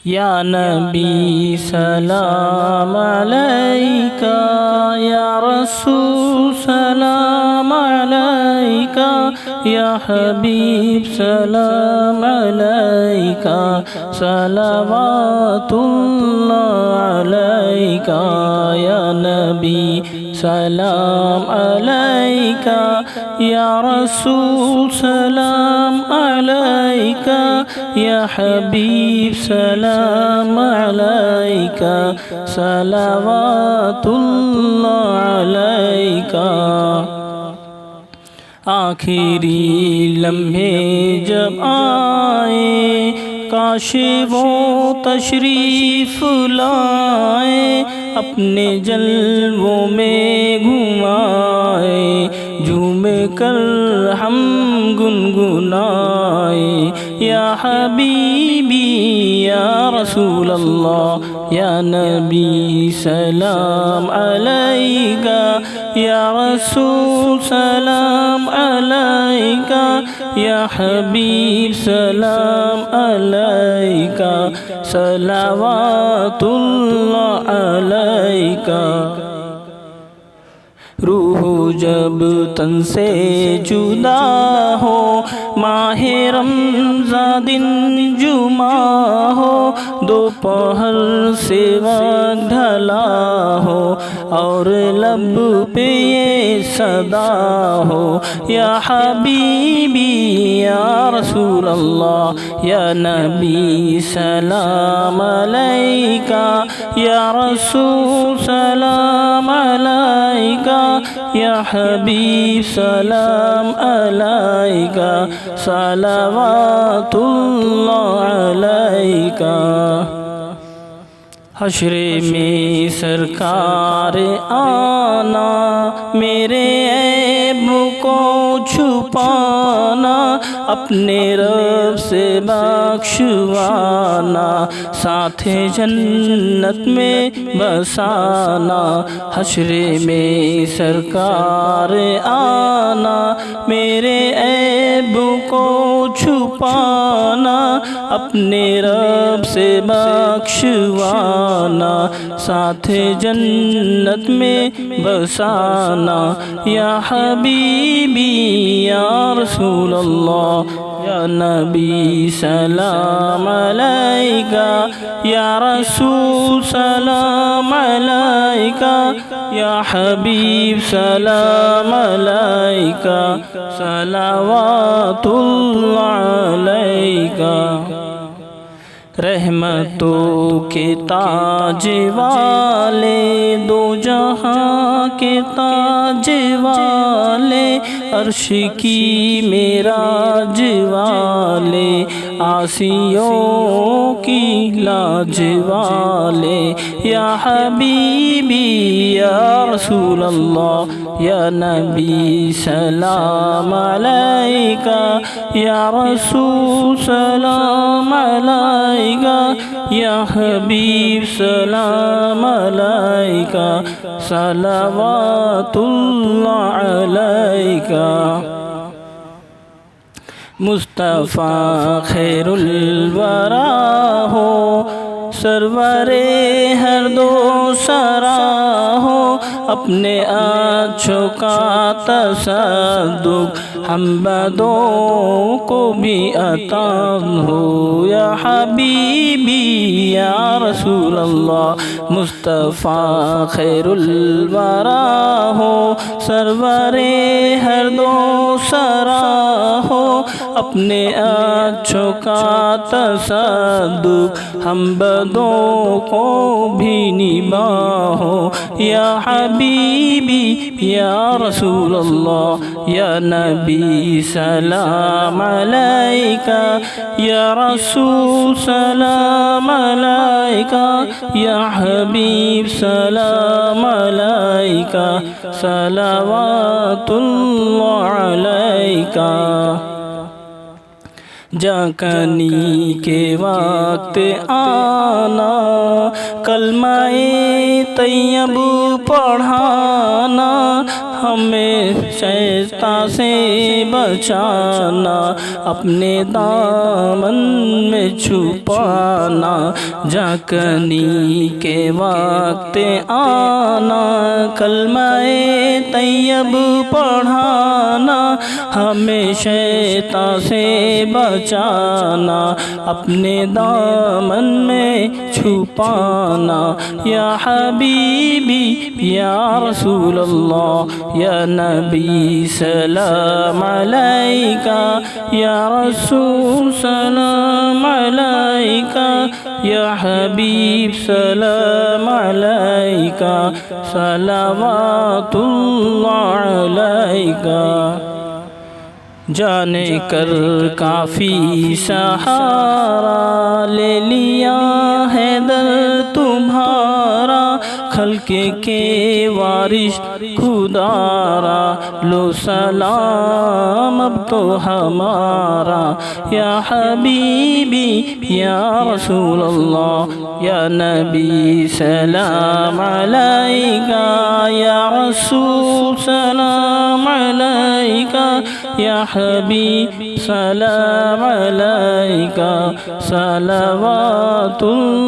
یا نبی سلام علیکہ، یا رسول سلام علیکہ، یا حبیب سلام علیکہ، صلوات اللہ علیکہ، یا نبی سلام علیکہ، یا رسول سلام علیکہ، یا حبیب سلام علیکہ، صلوات اللہ علیکہ۔ آخری لمحے جب آئے کاش وہ تشریف لائے، اپنے جلووں میں گھمائے، جھوم کر ہم گنگنائے، یا حبیبی یا رسول اللہ، یا نبی سلام علیکہ، یا رسول سلام علیکہ، یا حبیب سلام علیکہ، صلوات اللہ علیکہ۔ روح جب تن سے جدا ہو، ماہ رمضان دن جمعہ ہو، دوپہر سے وقت ڈھلا ہو، اور لب پہ یہ صدا ہو، یا حبیبی یا رسول اللہ، یا نبی سلام علیکہ، یا رسول سلام علیکہ، یا حبیب سلام علیکہ، صلوات اللہ علیکہ۔ حشر میں سرکار آنا، میرے عیب کو چھپانا، اپنے رب سے بخشوانا، ساتھ جنت میں بسانا۔ حشر میں سرکار آنا، میرے عیب کو چھپانا، اپنے رب سے بخشوانا، ساتھ جنت میں بسانا، یا حبیبی یا رسول اللہ، یا نبی سلام علیکہ، یا رسول سلام علیکہ، یا حبیب سلام علیکہ، صلوات اللہ علیکہ۔ رحمتوں کے تاج والے، دو جہاں کے تاج والے، عرش کی معراج والے، عاصیوں کی لاج والے، یا حبیبی یا رسول اللہ، یا نبی سلام علیکہ، یا رسول سلام علیکہ، یا حبیب سلام علیکہ، صلوات اللہ علیکہ۔ مصطفیٰ خیر الورا ہو، سرور ہر دو سرا ہو، اپنے اچھوں کا تصدق ہم بدوں کو بھی عطا ہو، یا حبیبی یا رسول اللہ۔ مصطفیٰ خیر الورا ہو، سرور ہر دو سرا ہو، اپنے اچھوں کا تصدق ہم بدوں کو بھی نباہو، یا حبیبی یا رسول اللہ، یا نبی سلام علیکہ، یا رسول سلام علیکہ، یا حبیب سلام علیکہ، صلوات اللہ علیکہ۔ جاکنی کے وقت آنا، کلمہ طیب پڑھانا، ہمیں شیطان سے بچانا، اپنے دامن میں چھپانا، جھانکنے کے وقت آنا، کلمہ طیب پڑھانا، ہمیں شیطان سے بچانا، اپنے دامن میں چھپانا، یا حبیبی یا رسول اللہ، یا نبی سلام علیکہ، یا رسول سلام علیکہ، یا حبیب سلام علیکہ، صلوات اللہ علیکہ۔ جانے کر کافی سہارا لے لیا ہے در تمہارا، خلق کے وارث خدارا، لو سلام اب تو ہمارا، یا حبیبی یا رسول اللہ، یا نبی سلام علیکہ، یا رسول سلام علیکہ، یا حبیب سلام علیکہ، صلوات اللہ